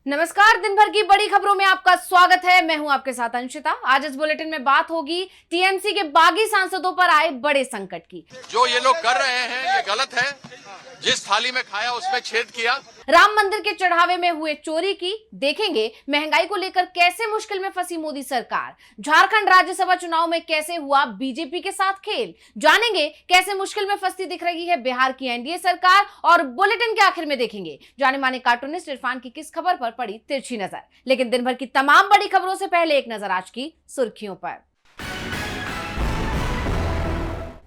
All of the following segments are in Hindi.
नमस्कार, दिन भर की बड़ी खबरों में आपका स्वागत है। मैं हूं आपके साथ अंशिता। आज इस बुलेटिन में बात होगी टीएमसी के बागी सांसदों पर आए बड़े संकट की। जो ये लोग कर रहे हैं ये गलत है। जिस थाली में खाया उसमें छेद किया। राम मंदिर के चढ़ावे में हुए चोरी की देखेंगे। महंगाई को लेकर कैसे मुश्किल में फंसी मोदी सरकार। झारखंड राज्यसभा चुनाव में कैसे हुआ बीजेपी के साथ खेल, जानेंगे कैसे मुश्किल में फंसती दिख रही है बिहार की एनडीए सरकार। और बुलेटिन के आखिर में देखेंगे जाने माने कार्टूनिस्ट इरफान की किस खबर पर पड़ी तिरछी नजर। लेकिन दिन भर की तमाम बड़ी खबरों से पहले एक नजर आज की सुर्खियों पर।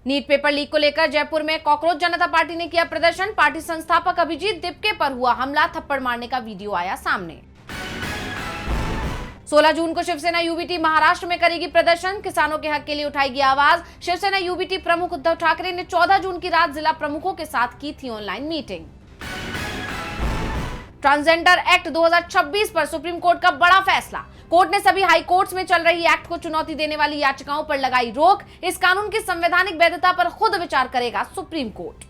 नीट पेपर लीक को लेकर जयपुर में कॉकरोच जनता पार्टी ने किया प्रदर्शन। पार्टी संस्थापक अभिजीत दिपके पर हुआ हमला, थप्पड़ मारने का वीडियो आया सामने। 16 जून को शिवसेना यूबीटी महाराष्ट्र में करेगी प्रदर्शन। किसानों के हक के लिए उठाएगी आवाज। शिवसेना यूबीटी प्रमुख उद्धव ठाकरे ने 14 जून की रात जिला प्रमुखों के साथ की थी ऑनलाइन मीटिंग। ट्रांसजेंडर एक्ट 2026 पर सुप्रीम कोर्ट का बड़ा फैसला। कोर्ट ने सभी हाई कोर्ट्स में चल रही एक्ट को चुनौती देने वाली याचिकाओं पर लगाई रोक। इस कानून की संवैधानिक वैधता पर खुद विचार करेगा supreme court.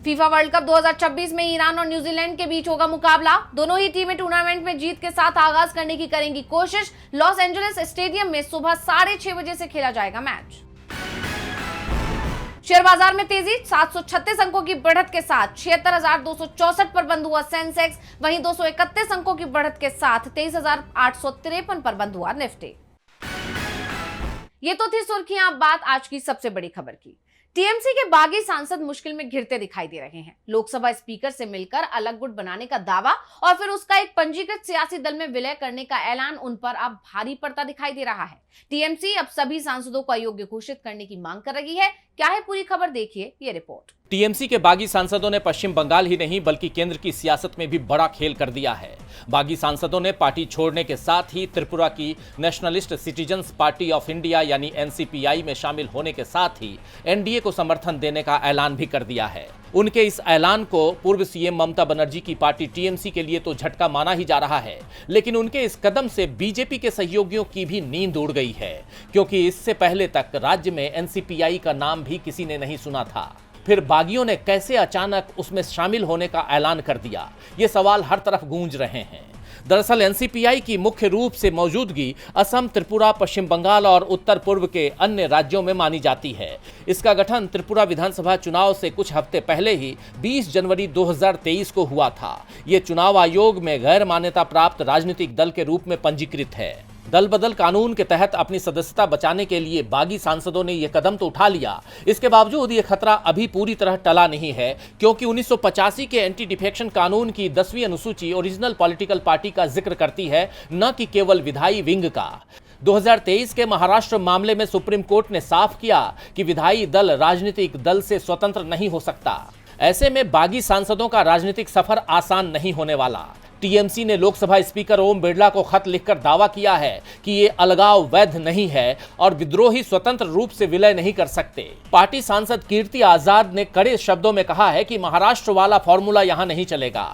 FIFA world cup 2026 में ईरान और न्यूजीलैंड के बीच होगा मुकाबला। दोनों ही टीमें टूर्नामेंट में जीत के साथ आगाज करने की करेंगी कोशिश। लॉस एंजलिस स्टेडियम में सुबह 6:30 बजे से खेला जाएगा मैच। शेयर बाजार में तेजी, 736 अंकों की बढ़त के साथ 76,264 पर बंद हुआ सेंसेक्स। वहीं 231 अंकों की बढ़त के साथ 23,853 पर बंद हुआ निफ्टी। ये तो थी सुर्खियां। अब बात आज की सबसे बड़ी खबर की। टीएमसी के बागी सांसद मुश्किल में घिरते दिखाई दे रहे हैं। लोकसभा स्पीकर से मिलकर अलग गुट बनाने का दावा और फिर उसका एक पंजीकृत सियासी दल में विलय करने का ऐलान उन पर अब भारी पड़ता दिखाई दे रहा है। टीएमसी अब सभी सांसदों को अयोग्य घोषित करने की मांग कर रही है। क्या है पूरी खबर, देखिए ये रिपोर्ट। टीएमसी के बागी सांसदों ने पश्चिम बंगाल ही नहीं बल्कि केंद्र की सियासत में भी बड़ा खेल कर दिया है। बागी सांसदों ने पार्टी छोड़ने के साथ ही त्रिपुरा की nationalist citizens party of India यानी एनसीपीआई में शामिल होने के साथ ही एनडीए को समर्थन देने का ऐलान भी कर दिया है। उनके इस ऐलान को पूर्व सीएम ममता बनर्जी की पार्टी टीएमसी के लिए तो झटका माना ही जा रहा है, लेकिन उनके इस कदम से बीजेपी के सहयोगियों की भी नींद उड़ गई है, क्योंकि इससे पहले तक राज्य में एनसीपीआई का नाम भी किसी ने नहीं सुना था। फिर बागियों ने कैसे अचानक उसमें शामिल होने का ऐलान कर दिया, ये सवाल हर तरफ गूंज रहे हैं। दरअसल एनसीपीआई की मुख्य रूप से मौजूदगी असम, त्रिपुरा, पश्चिम बंगाल और उत्तर पूर्व के अन्य राज्यों में मानी जाती है। इसका गठन त्रिपुरा विधानसभा चुनाव से कुछ हफ्ते पहले ही 20 जनवरी 2023 को हुआ था। ये चुनाव आयोग में गैर मान्यता प्राप्त राजनीतिक दल के रूप में पंजीकृत है। दल बदल कानून के तहत अपनी सदस्यता बचाने के लिए बागी सांसदों ने यह कदम तो उठा लिया। इसके बावजूद यह खतरा अभी पूरी तरह टला नहीं है, क्योंकि 1985 के एंटी डिफेक्शन कानून की 10वीं अनुसूची ओरिजिनल पॉलिटिकल पार्टी का जिक्र करती है, न कि केवल विधायी विंग का। 2023 के महाराष्ट्र मामले में सुप्रीम कोर्ट ने साफ किया कि विधायी दल राजनीतिक दल से स्वतंत्र नहीं हो सकता। ऐसे में बागी सांसदों का राजनीतिक सफर आसान नहीं होने वाला। टीएमसी ने लोकसभा स्पीकर ओम बिरला को खत लिखकर दावा किया है कि ये अलगाव वैध नहीं है और विद्रोही स्वतंत्र रूप से विलय नहीं कर सकते। पार्टी सांसद कीर्ति आजाद ने कड़े शब्दों में कहा है कि महाराष्ट्र वाला फॉर्मूला यहां नहीं चलेगा।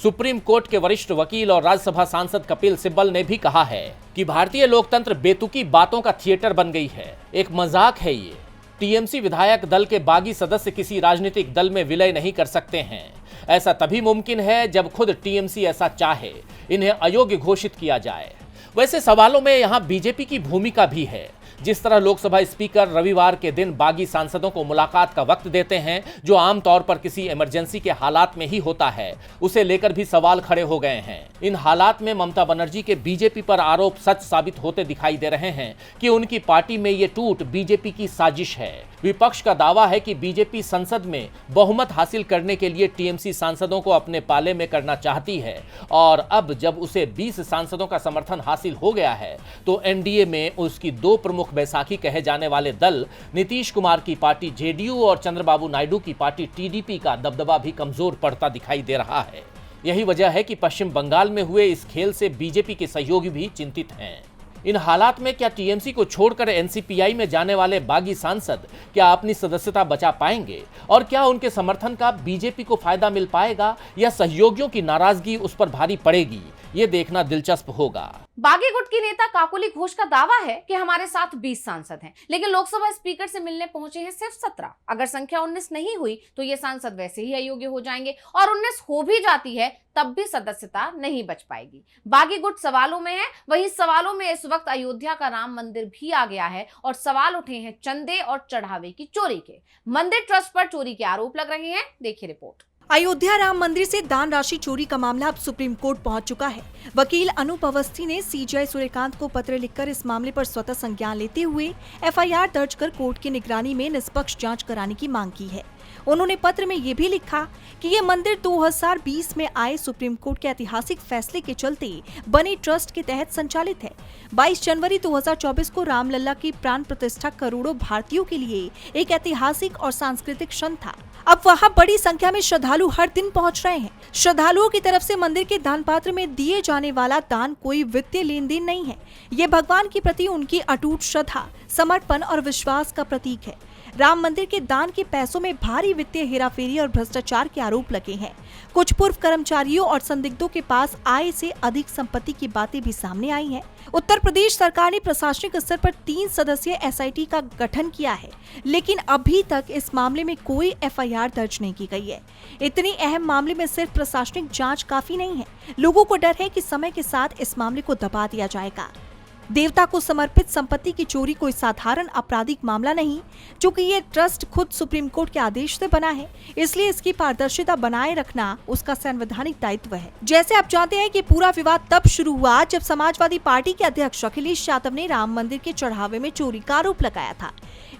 सुप्रीम कोर्ट के वरिष्ठ वकील और राज्यसभा सांसद कपिल सिब्बल ने भी कहा है कि भारतीय लोकतंत्र बेतुकी बातों का थिएटर बन गई है, एक मजाक है ये। टीएमसी विधायक दल के बागी सदस्य किसी राजनीतिक दल में विलय नहीं कर सकते हैं। ऐसा तभी मुमकिन है जब खुद टीएमसी ऐसा चाहे, इन्हें अयोग्य घोषित किया जाए। वैसे सवालों में यहां बीजेपी की भूमिका भी है। जिस तरह लोकसभा स्पीकर रविवार के दिन बागी सांसदों को मुलाकात का वक्त देते हैं, जो आमतौर पर किसी इमरजेंसी के हालात में ही होता है, उसे लेकर भी सवाल खड़े हो गए हैं। इन हालात में ममता बनर्जी के बीजेपी पर आरोप सच साबित होते दिखाई दे रहे हैं कि उनकी पार्टी में ये टूट बीजेपी की साजिश है। विपक्ष का दावा है कि बीजेपी संसद में बहुमत हासिल करने के लिए टीएमसी सांसदों को अपने पाले में करना चाहती है, और अब जब उसे 20 सांसदों का समर्थन हासिल हो गया है तो एनडीए में उसकी दो प्रमुख बैसाखी कहे जाने वाले दल नीतीश कुमार की पार्टी जेडीयू और चंद्रबाबू नायडू की पार्टी टीडीपी का दबदबा भी कमजोर पड़ता दिखाई दे रहा है। यही वजह है कि पश्चिम बंगाल में हुए इस खेल से बीजेपी के सहयोगी भी चिंतित हैं। इन हालात में क्या टीएमसी को छोड़कर एनसीपीआई में जाने वाले बागी सांसद क्या अपनी सदस्यता बचा पाएंगे, और क्या उनके समर्थन का बीजेपी को फायदा मिल पाएगा या सहयोगियों की नाराजगी उस पर भारी पड़ेगी, ये देखना दिलचस्प होगा। बागी गुट की नेता काकोली घोष का दावा है कि हमारे साथ 20 सांसद हैं, लेकिन लोकसभा स्पीकर से मिलने पहुंचे हैं सिर्फ 17। अगर संख्या 19 नहीं हुई तो ये सांसद वैसे ही अयोग्य हो जाएंगे, और 19 हो भी जाती है तब भी सदस्यता नहीं बच पाएगी। बागी गुट सवालों में है, वही सवालों में इस वक्त अयोध्या का राम मंदिर भी आ गया है, और सवाल उठे हैं चंदे और चढ़ावे की चोरी के। मंदिर ट्रस्ट पर चोरी के आरोप लग रहे हैं, देखिए रिपोर्ट। अयोध्या राम मंदिर से दान राशि चोरी का मामला अब सुप्रीम कोर्ट पहुंच चुका है। वकील अनूप अवस्थी ने सीजेआई सूर्यकांत को पत्र लिखकर इस मामले पर स्वतः संज्ञान लेते हुए एफआईआर दर्ज कर कोर्ट की निगरानी में निष्पक्ष जांच कराने की मांग की है। उन्होंने पत्र में ये भी लिखा कि ये मंदिर 2020 में आए सुप्रीम कोर्ट के ऐतिहासिक फैसले के चलते बने ट्रस्ट के तहत संचालित है। 22 जनवरी 2024 को रामलला की प्राण प्रतिष्ठा करोड़ों भारतीयों के लिए एक ऐतिहासिक और सांस्कृतिक क्षण था। अब वहाँ बड़ी संख्या में श्रद्धालु हर दिन पहुँच रहे हैं। श्रद्धालुओं की तरफ से मंदिर के दान पात्र में दिए जाने वाला दान कोई वित्तीय लेन देन नहीं है। ये भगवान के प्रति उनकी अटूट श्रद्धा, समर्पण और विश्वास का प्रतीक है। राम मंदिर के दान के पैसों में भारी वित्तीय हेराफेरी और भ्रष्टाचार के आरोप लगे हैं। कुछ पूर्व कर्मचारियों और संदिग्धों के पास आय से अधिक संपत्ति की बातें भी सामने आई हैं। उत्तर प्रदेश सरकार ने प्रशासनिक स्तर पर 3 सदस्यीय एसआईटी का गठन किया है, लेकिन अभी तक इस मामले में कोई एफआईआर दर्ज नहीं की गई है। इतनी अहम मामले में सिर्फ प्रशासनिक जांच काफी नहीं है। लोगों को डर है कि समय के साथ इस मामले को दबा दिया जाएगा। देवता को समर्पित संपत्ति की चोरी कोई साधारण आपराधिक मामला नहीं, चूंकि ये ट्रस्ट खुद सुप्रीम कोर्ट के आदेश से बना है, इसलिए इसकी पारदर्शिता बनाए रखना उसका संवैधानिक दायित्व है। जैसे आप जानते हैं कि पूरा विवाद तब शुरू हुआ जब समाजवादी पार्टी के अध्यक्ष अखिलेश यादव ने राम मंदिर के चढ़ावे में चोरी का आरोप लगाया था।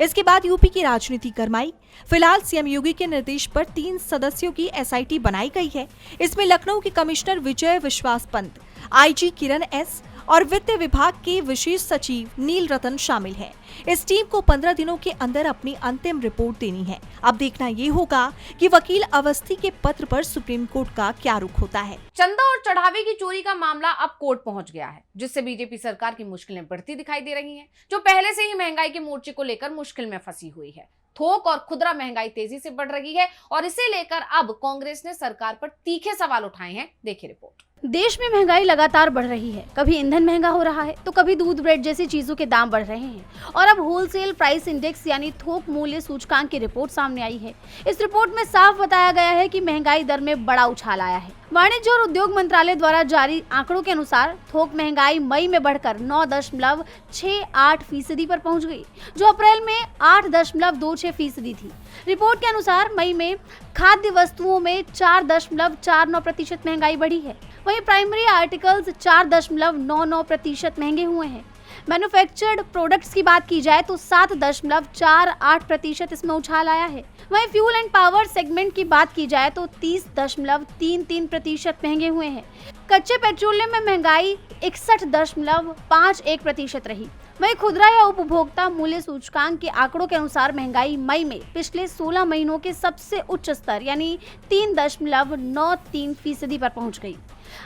इसके बाद यूपी की राजनीति गरमाई। फिलहाल सीएम योगी के निर्देश पर 3 सदस्यों की एसआईटी बनाई गई है। इसमें लखनऊ के कमिश्नर विजय विश्वास पंत, आईजी किरण एस और वित्त विभाग के विशेष सचिव नील रतन शामिल हैं। इस टीम को 15 दिनों के अंदर अपनी अंतिम रिपोर्ट देनी है। अब देखना ये होगा कि वकील अवस्थी के पत्र पर सुप्रीम कोर्ट का क्या रुख होता है। चंदा और चढ़ावे की चोरी का मामला अब कोर्ट पहुंच गया है, जिससे बीजेपी सरकार की मुश्किलें बढ़ती दिखाई दे रही हैं, जो पहले से ही महंगाई के मोर्चे को लेकर मुश्किल में फंसी हुई है। थोक और खुदरा महंगाई तेजी से बढ़ रही है, और इसे लेकर अब कांग्रेस ने सरकार पर तीखे सवाल उठाए हैं, देखिए रिपोर्ट। देश में महंगाई लगातार बढ़ रही है। कभी ईंधन महंगा हो रहा है तो कभी दूध, ब्रेड जैसी चीजों के दाम बढ़ रहे हैं, और अब होलसेल प्राइस इंडेक्स यानी थोक मूल्य सूचकांक की रिपोर्ट सामने आई है। इस रिपोर्ट में साफ बताया गया है कि महंगाई दर में बड़ा उछाल आया है। वाणिज्य और उद्योग मंत्रालय द्वारा जारी आंकड़ों के अनुसार थोक महंगाई मई में बढ़कर 9.68% पर पहुंच गई, जो अप्रैल में 8.26% थी। रिपोर्ट के अनुसार मई में खाद्य वस्तुओं में 4.49% महंगाई बढ़ी है। वहीं प्राइमरी आर्टिकल्स 4.99% महंगे हुए हैं। मैन्युफैक्चर्ड प्रोडक्ट्स की बात की जाए तो 7.48% इसमें उछाल आया है। वहीं फ्यूल एंड पावर सेगमेंट की बात की जाए तो 30.33% महंगे हुए हैं। कच्चे पेट्रोलियम में महंगाई 61.51% रही। वहीं खुदरा या उपभोक्ता मूल्य सूचकांक के आंकड़ों के अनुसार महंगाई मई में पिछले 16 महीनों के सबसे उच्च स्तर यानी 3.93% पर पहुंच गई।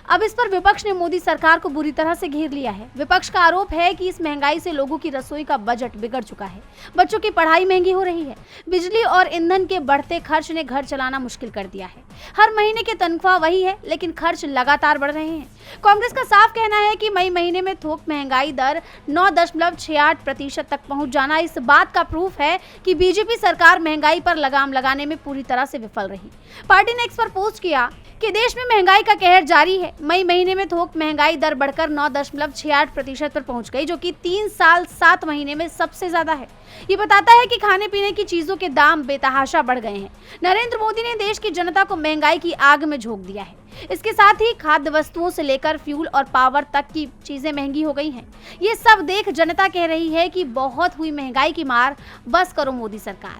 अब इस पर विपक्ष ने मोदी सरकार को बुरी तरह से घेर लिया है। विपक्ष का आरोप है कि इस महंगाई से लोगों की रसोई का बजट बिगड़ चुका है, बच्चों की पढ़ाई महंगी हो रही है, बिजली और ईंधन के बढ़ते खर्च ने घर चलाना मुश्किल कर दिया है। हर महीने की तनख्वाह वही है, लेकिन खर्च लगातार बढ़ रहे हैं। कांग्रेस का साफ कहना है कि मई महीने में थोक महंगाई दर 9.68% तक पहुंच जाना इस बात का प्रूफ है कि बीजेपी सरकार महंगाई पर लगाम लगाने में पूरी तरह से विफल रही। पार्टी ने एक्स पर पोस्ट किया कि देश में महंगाई का कहर जारी है। मई महीने में थोक महंगाई दर बढ़कर 9.68% पर पहुंच गई, जो कि 3 साल 7 महीने में सबसे ज्यादा है। ये बताता है कि खाने पीने की चीजों के दाम बेतहाशा बढ़ गए हैं। नरेंद्र मोदी ने देश की जनता को महंगाई की आग में झोंक दिया है। इसके साथ ही खाद्य वस्तुओं से लेकर फ्यूल और पावर तक की चीजें महंगी हो गई हैं। ये सब देख जनता कह रही है कि बहुत हुई महंगाई की मार, बस करो मोदी सरकार।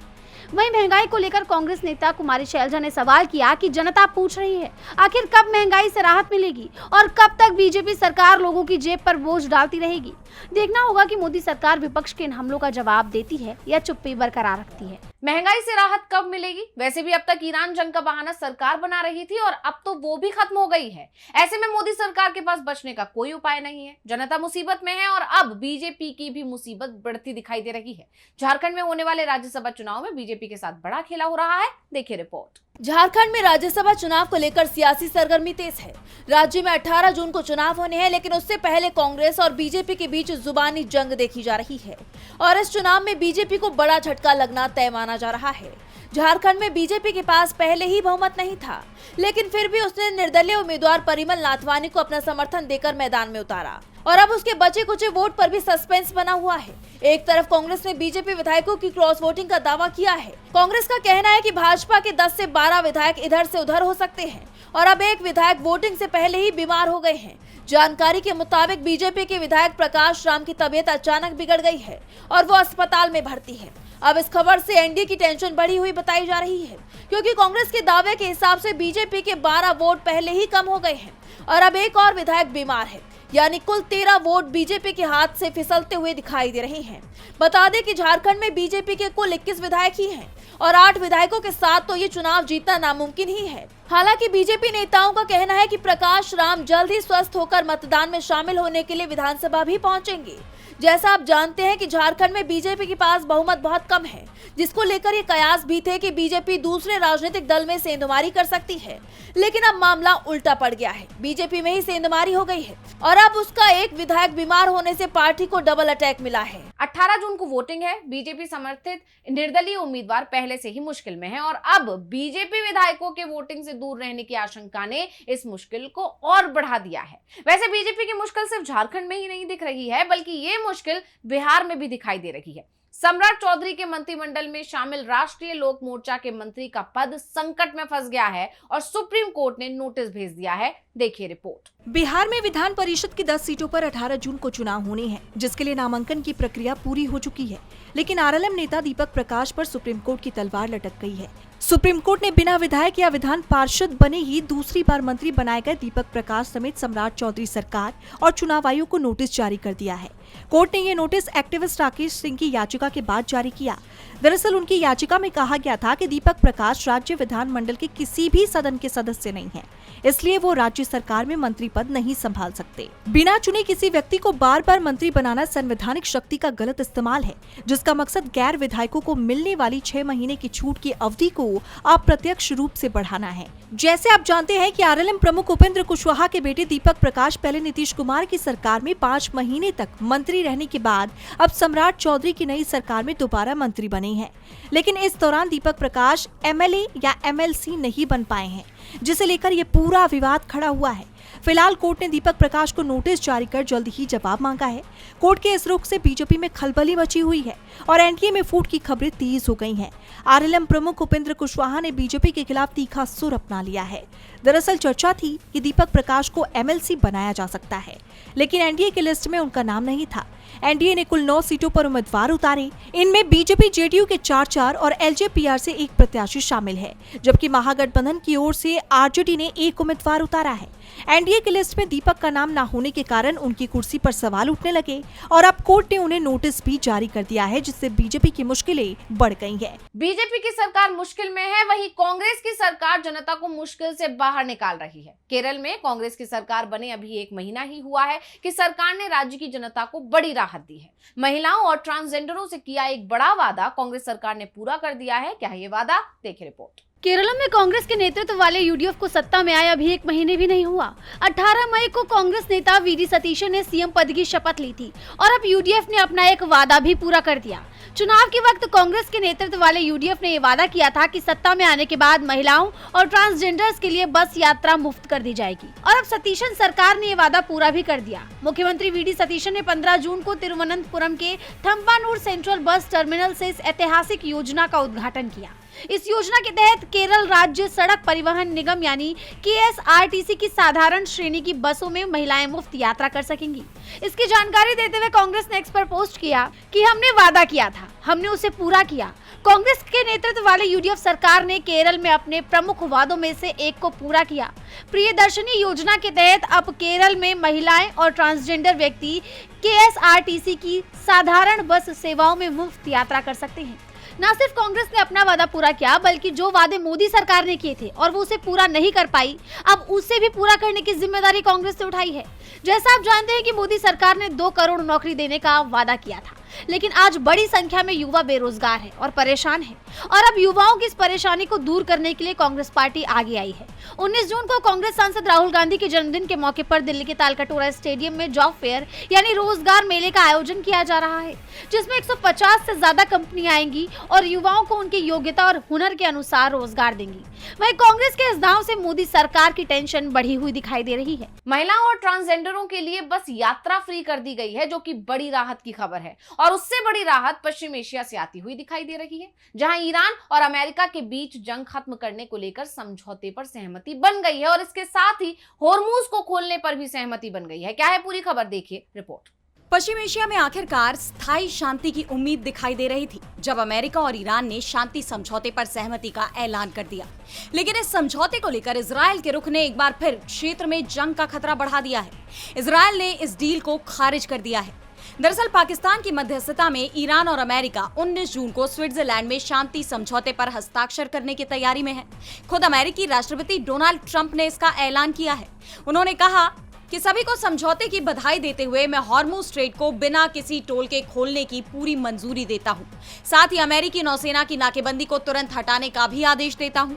वहीं महंगाई को लेकर कांग्रेस नेता कुमारी शैलजा ने सवाल किया कि जनता पूछ रही है आखिर कब महंगाई से राहत मिलेगी और कब तक बीजेपी सरकार लोगों की जेब पर बोझ डालती रहेगी। देखना होगा कि मोदी सरकार विपक्ष के इन हमलों का जवाब देती है या चुप्पी बरकरार रखती है। महंगाई से राहत कब मिलेगी? वैसे भी अब तक ईरान जंग का बहाना सरकार बना रही थी, और अब तो वो भी खत्म हो गई है। ऐसे में मोदी सरकार के पास बचने का कोई उपाय नहीं है। जनता मुसीबत में है, और अब बीजेपी की भी मुसीबत बढ़ती दिखाई दे रही है। झारखंड में होने वाले राज्यसभा चुनाव में बीजेपी बीजेपी के साथ बड़ा खेला हो रहा है, देखिए रिपोर्ट। झारखंड में राज्यसभा चुनाव को लेकर सियासी सरगर्मी तेज है। राज्य में 18 जून को चुनाव होने हैं, लेकिन उससे पहले कांग्रेस और बीजेपी के बीच जुबानी जंग देखी जा रही है और इस चुनाव में बीजेपी को बड़ा झटका लगना तय माना जा रहा है। झारखंड में बीजेपी के पास पहले ही बहुमत नहीं था, लेकिन फिर भी उसने निर्दलीय उम्मीदवार परिमल नाथवानी को अपना समर्थन देकर मैदान में उतारा और अब उसके बचे कुचे वोट पर भी सस्पेंस बना हुआ है। एक तरफ कांग्रेस ने बीजेपी विधायकों की क्रॉस वोटिंग का दावा किया है। कांग्रेस का कहना है कि भाजपा के 10 से 12 विधायक इधर से उधर हो सकते हैं और अब एक विधायक वोटिंग से पहले ही बीमार हो गए हैं। जानकारी के मुताबिक बीजेपी के विधायक प्रकाश राम की तबीयत अचानक बिगड़ गई है और वो अस्पताल में भर्ती है। अब इस खबर से एनडीए की टेंशन बढ़ी हुई बताई जा रही है, क्योंकि कांग्रेस के दावे के हिसाब से बीजेपी के 12 वोट पहले ही कम हो गए हैं और अब एक और विधायक बीमार है, यानी कुल 13 वोट बीजेपी के हाथ से फिसलते हुए दिखाई दे रहे हैं। बता दें कि झारखंड में बीजेपी के कुल 21 विधायक ही हैं और 8 विधायकों के साथ तो ये चुनाव जीतना नामुमकिन ही है। हालांकि बीजेपी नेताओं का कहना है कि प्रकाश राम जल्द ही स्वस्थ होकर मतदान में शामिल होने के लिए विधानसभा भी पहुंचेंगे। जैसा आप जानते हैं कि झारखंड में बीजेपी के पास बहुमत बहुत कम है, जिसको लेकर ये कयास भी थे कि बीजेपी दूसरे राजनीतिक दल में सेंधमारी कर सकती है, लेकिन अब मामला उल्टा पड़ गया है। बीजेपी में ही सेंधमारी हो गई है और अब उसका एक विधायक बीमार होने से पार्टी को डबल अटैक मिला है। 18 जून को वोटिंग है। बीजेपी समर्थित निर्दलीय उम्मीदवार पहले से ही मुश्किल में है और अब बीजेपी विधायकों के वोटिंग से दूर रहने की आशंका ने इस मुश्किल को और बढ़ा दिया है। वैसे बीजेपी की मुश्किल सिर्फ झारखंड में ही नहीं दिख रही है, बल्कि ये मुश्किल बिहार में भी दिखाई दे रही है। सम्राट चौधरी के मंत्रिमंडल में शामिल राष्ट्रीय लोक मोर्चा के मंत्री का पद संकट में फंस गया है और सुप्रीम कोर्ट ने नोटिस भेज दिया है, देखिए रिपोर्ट। बिहार में विधान परिषद की 10 सीटों पर 18 जून को चुनाव होने हैं, जिसके लिए नामांकन की प्रक्रिया पूरी हो चुकी है, लेकिन आरएलएम नेता दीपक प्रकाश पर सुप्रीम कोर्ट की तलवार लटक गई है। सुप्रीम कोर्ट ने बिना विधायक या विधान पार्षद बने ही दूसरी बार मंत्री बनाए गए दीपक प्रकाश समेत सम्राट चौधरी सरकार और चुनाव आयोग को नोटिस जारी कर दिया है। कोर्ट ने ये नोटिस एक्टिविस्ट राकेश सिंह की याचिका के बाद जारी किया। दरअसल उनकी याचिका में कहा गया था कि दीपक प्रकाश राज्य विधानमंडल के किसी भी सदन के सदस्य नहीं है, इसलिए वो राज्य सरकार में मंत्री पद नहीं संभाल सकते। बिना चुने किसी व्यक्ति को बार बार मंत्री बनाना संवैधानिक शक्ति का गलत इस्तेमाल है, जिसका मकसद गैर विधायकों को मिलने वाली 6 महीने की छूट की अवधि को अप्रत्यक्ष रूप से बढ़ाना है। जैसे आप जानते हैं कि आरएलएम प्रमुख उपेंद्र कुशवाहा के बेटे दीपक प्रकाश पहले नीतीश कुमार की सरकार में 5 महीने तक मंत्री रहने के बाद अब सम्राट चौधरी की नई सरकार में दोबारा मंत्री बने हैं, लेकिन इस दौरान दीपक प्रकाश एमएलए या एमएलसी नहीं बन पाए हैं, जिसे लेकर ये पूरा विवाद खड़ा हुआ है। फिलहाल कोर्ट ने दीपक प्रकाश को नोटिस जारी कर जल्द ही जवाब मांगा है। कोर्ट के इस रुख से बीजेपी में खलबली मची हुई है और एनडीए में फूट की खबरें तेज हो गई हैं। आरएलएम प्रमुख उपेंद्र कुशवाहा ने बीजेपी के खिलाफ तीखा सुर अपना लिया है। दरअसल चर्चा थी कि दीपक प्रकाश को एमएलसी बनाया जा सकता है, लेकिन एनडीए की लिस्ट में उनका नाम नहीं था। एनडीए ने कुल 9 सीटों पर उम्मीदवार उतारे। इनमें बीजेपी जेडीयू के 4 और एलजेपीआर से 1 प्रत्याशी शामिल है, जबकि महागठबंधन की ओर से आरजेडी ने 1 उम्मीदवार उतारा है। एनडीए की लिस्ट में दीपक का नाम न होने के कारण उनकी कुर्सी पर सवाल उठने लगे और अब कोर्ट ने उन्हें नोटिस भी जारी कर दिया है, जिससे बीजेपी की मुश्किलें बढ़ गई हैं। बीजेपी की सरकार मुश्किल में है, वहीं कांग्रेस की सरकार जनता को मुश्किल से बाहर निकाल रही है। केरल में कांग्रेस की सरकार बने अभी 1 महीना ही हुआ है कि सरकार ने राज्य की जनता को बड़ी राहत दी है। महिलाओं और ट्रांसजेंडरों से किया एक बड़ा वादा कांग्रेस सरकार ने पूरा कर दिया है। क्या है ये वादा, देखिए रिपोर्ट। केरल में कांग्रेस के नेतृत्व वाले यूडीएफ को सत्ता में आए अभी 1 महीने भी नहीं हुआ। 18 मई को कांग्रेस नेता वीडी सतीशन ने सीएम पद की शपथ ली थी और अब यूडीएफ ने अपना एक वादा भी पूरा कर दिया। चुनाव के वक्त कांग्रेस के नेतृत्व वाले यूडीएफ ने ये वादा किया था कि सत्ता में आने के बाद महिलाओं और ट्रांसजेंडर्स के लिए बस यात्रा मुफ्त कर दी जाएगी और अब सतीशन सरकार ने ये वादा पूरा भी कर दिया। मुख्यमंत्री वीडी सतीशन ने 15 जून को तिरुवनंतपुरम के थम्पानूर सेंट्रल बस टर्मिनल से इस ऐतिहासिक योजना का उद्घाटन किया। इस योजना के तहत केरल राज्य सड़क परिवहन निगम यानी केएसआरटीसी की साधारण श्रेणी की बसों में महिलाएं मुफ्त यात्रा कर सकेंगी। इसकी जानकारी देते हुए कांग्रेस ने एक्स पर पोस्ट किया कि हमने वादा किया था, हमने उसे पूरा किया। कांग्रेस के नेतृत्व वाले यूडीएफ सरकार ने केरल में अपने प्रमुख वादों में से एक को पूरा किया। प्रियदर्शनी योजना के तहत अब केरल में महिलाएं और ट्रांसजेंडर व्यक्ति केएसआरटीसी की साधारण बस सेवाओं में मुफ्त यात्रा कर सकते हैं। न सिर्फ कांग्रेस ने अपना वादा पूरा किया, बल्कि जो वादे मोदी सरकार ने किए थे और वो उसे पूरा नहीं कर पाई, अब उसे भी पूरा करने की जिम्मेदारी कांग्रेस ने उठाई है। जैसा आप जानते हैं कि मोदी सरकार ने 2 करोड़ नौकरी देने का वादा किया था, लेकिन आज बड़ी संख्या में युवा बेरोजगार है और परेशान है, और अब युवाओं की इस परेशानी को दूर करने के लिए कांग्रेस पार्टी आगे आई है। 19 जून को कांग्रेस सांसद राहुल गांधी के जन्मदिन के मौके पर दिल्ली के तालकटोरा स्टेडियम में जॉब फेयर यानी रोजगार मेले का आयोजन किया जा रहा है, जिसमें 150 से ज्यादा कंपनियां आएंगी और युवाओं को उनकी योग्यता और हुनर के अनुसार रोजगार देंगी। वहीं कांग्रेस के इस दांव से मोदी सरकार की टेंशन बढ़ी हुई दिखाई दे रही है। महिलाओं और ट्रांसजेंडरों के लिए बस यात्रा फ्री कर दी गई है, जो कि बड़ी राहत की खबर है, और उससे बड़ी राहत पश्चिम एशिया से आती हुई दिखाई दे रही है, जहां ईरान और अमेरिका के बीच जंग खत्म करने को लेकर समझौते पर सहमति बन गई है और इसके साथ ही होर्मुज को खोलने पर भी सहमति बन गई है। क्या है पूरी खबर, देखिए रिपोर्ट। पश्चिम एशिया में आखिरकार स्थायी शांति की उम्मीद दिखाई दे रही थी जब अमेरिका और ईरान ने शांति समझौते पर सहमति का ऐलान कर दिया। लेकिन इस समझौते को लेकर इजराइल के रुख ने एक बार फिर क्षेत्र में जंग का खतरा बढ़ा दिया है। इजराइल ने इस डील को खारिज कर दिया है। दरअसल पाकिस्तान की मध्यस्थता में ईरान और अमेरिका 19 जून को स्विट्जरलैंड में शांति समझौते पर हस्ताक्षर करने की तैयारी में है। खुद अमेरिकी राष्ट्रपति डोनाल्ड ट्रंप ने इसका ऐलान किया है। उन्होंने कहा कि सभी को समझौते की बधाई देते हुए मैं हॉर्मुज स्ट्रेट को बिना किसी टोल के खोलने की पूरी मंजूरी देता हूं। साथ ही अमेरिकी नौसेना की नाकेबंदी को तुरंत हटाने का भी आदेश देता हूं।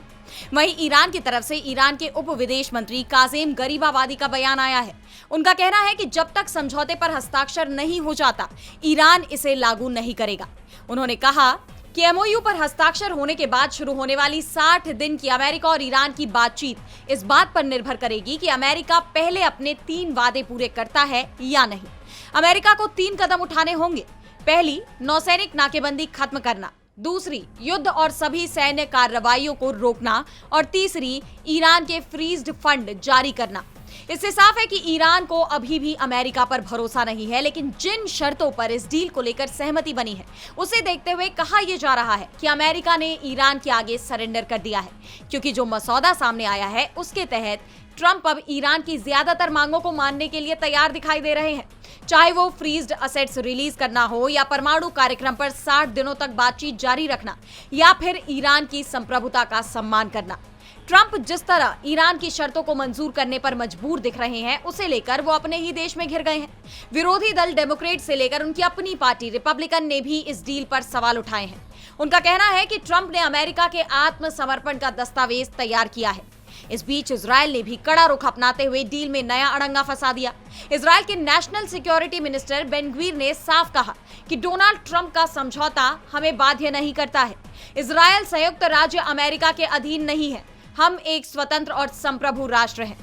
वहीं ईरान की तरफ से ईरान के उप विदेश मंत्री काजेम गरीबाबादी का बयान आया है। उनका कहना है कि जब तक समझौते पर हस्ताक्षर नहीं हो जाता, ईरान इसे लागू नहीं करेगा। उन्होंने कहा कि एमओयू पर हस्ताक्षर होने के बाद शुरू होने वाली 60 दिन की अमेरिका और ईरान की बातचीत इस बात पर निर्भर करेगी कि अमेरिका पहले अपने 3 वादे पूरे करता है या नहीं। अमेरिका को 3 कदम उठाने होंगे। पहली, नौसैनिक नाकेबंदी खत्म करना। दूसरी, युद्ध और सभी सैन्य कार्रवाइयों को रोकना। और तीसरी, ईरान के फ्रीज्ड फंड जारी करना। इससे साफ है कि ईरान को अभी भी अमेरिका पर भरोसा नहीं है, लेकिन जिन शर्तों पर इस डील को लेकर सहमति बनी है उसे देखते हुए कहा यह जा रहा है कि अमेरिका ने ईरान के आगे सरेंडर कर दिया है, क्योंकि जो मसौदा सामने आया है उसके तहत ट्रंप अब ईरान की ज्यादातर मांगों को मानने के लिए तैयार दिखाई दे रहे हैं, चाहे वो फ्रीज्ड असेट्स रिलीज करना हो या परमाणु कार्यक्रम पर 60 दिनों तक बातचीत जारी रखना या फिर ईरान की संप्रभुता का सम्मान करना। ट्रंप जिस तरह ईरान की शर्तों को मंजूर करने पर मजबूर दिख रहे हैं, उसे लेकर वो अपने ही देश में घिर गए हैं। विरोधी दल डेमोक्रेट से लेकर उनकी अपनी पार्टी रिपब्लिकन ने भी इस डील पर सवाल उठाए हैं। उनका कहना है कि ट्रंप ने अमेरिका के आत्मसमर्पण का दस्तावेज तैयार किया है। इस बीच इजराइल ने भी कड़ा रुख अपनाते हुए डील में नया अड़ंगा फंसा दिया। इजराइल के national security minister Ben Gvir ने साफ कहा कि डोनाल्ड ट्रंप का समझौता हमें बाध्य नहीं करता है। इजराइल संयुक्त राज्य अमेरिका के अधीन नहीं है। हम एक स्वतंत्र और संप्रभु राष्ट्र हैं।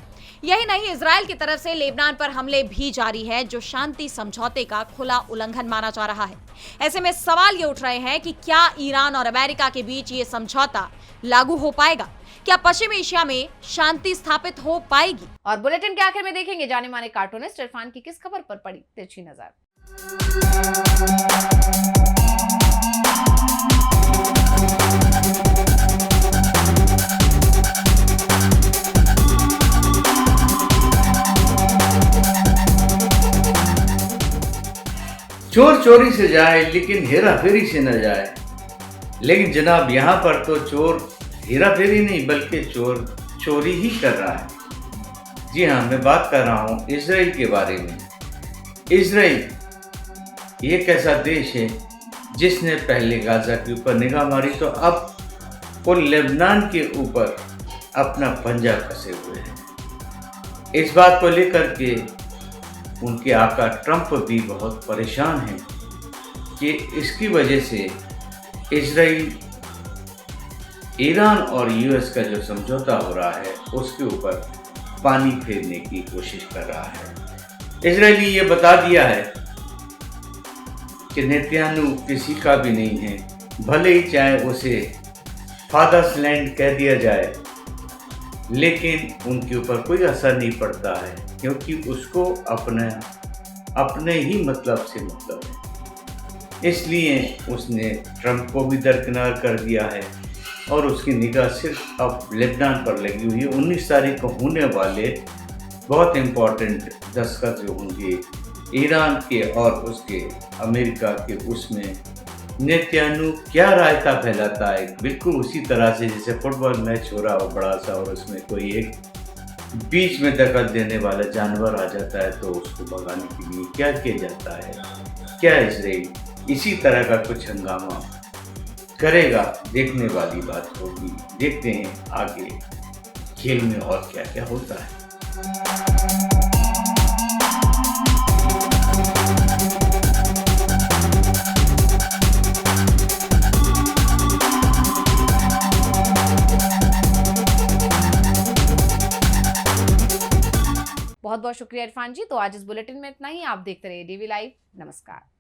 यही नहीं, इजराइल की तरफ से लेबनान पर हमले भी जारी है, जो शांति समझौते का खुला उल्लंघन माना जा रहा है। ऐसे में सवाल ये उठ रहे हैं कि क्या ईरान और अमेरिका के बीच ये समझौता लागू हो पाएगा? क्या पश्चिम एशिया में शांति स्थापित हो पाएगी? और बुलेटिन के आखिर में देखेंगे जाने माने कार्टूनिस्ट इरफान की किस खबर पर पड़ी तिरछी नजर। चोर चोरी से जाए लेकिन हेरा फेरी से न जाए। लेकिन जनाब, यहाँ पर तो चोर हेरा फेरी नहीं बल्कि चोर चोरी ही कर रहा है। जी हाँ, मैं बात कर रहा हूँ इजराइल के बारे में। इजराइल एक ऐसा देश है जिसने पहले गाजा के ऊपर निगाह मारी तो अब वो लेबनान के ऊपर अपना पंजा कसे हुए हैं। इस बात को लेकर के उनके आका ट्रंप भी बहुत परेशान हैं कि इसकी वजह से इजराइल ईरान और यूएस का जो समझौता हो रहा है उसके ऊपर पानी फेरने की कोशिश कर रहा है। इजराइल ने ये बता दिया है कि नेतन्याहू किसी का भी नहीं है, भले ही चाहे उसे फादर्स लैंड कह दिया जाए, लेकिन उनके ऊपर कोई असर नहीं पड़ता है, क्योंकि उसको अपने ही मतलब से मतलब है। इसलिए उसने ट्रंप को भी दरकिनार कर दिया है और उसकी निगाह सिर्फ अब लेबनान पर लगी हुई है। 19 तारीख को होने वाले बहुत इम्पोर्टेंट दस्तखत जो होंगे ईरान के और उसके अमेरिका के, उसमें नेतन्याहू क्या रायता फैलाता है, बिल्कुल उसी तरह से जैसे फुटबॉल मैच हो रहा हो बड़ा सा और उसमें कोई एक बीच में दखल देने वाला जानवर आ जाता है तो उसको भगाने के लिए क्या किया जाता है। क्या इजराइल इसी तरह का कुछ हंगामा करेगा, देखने वाली बात होगी। देखते हैं आगे खेल में और क्या क्या होता है। बहुत बहुत शुक्रिया इरफान जी। तो आज इस बुलेटिन में इतना ही। आप देखते रहिए डीवी लाइव। नमस्कार।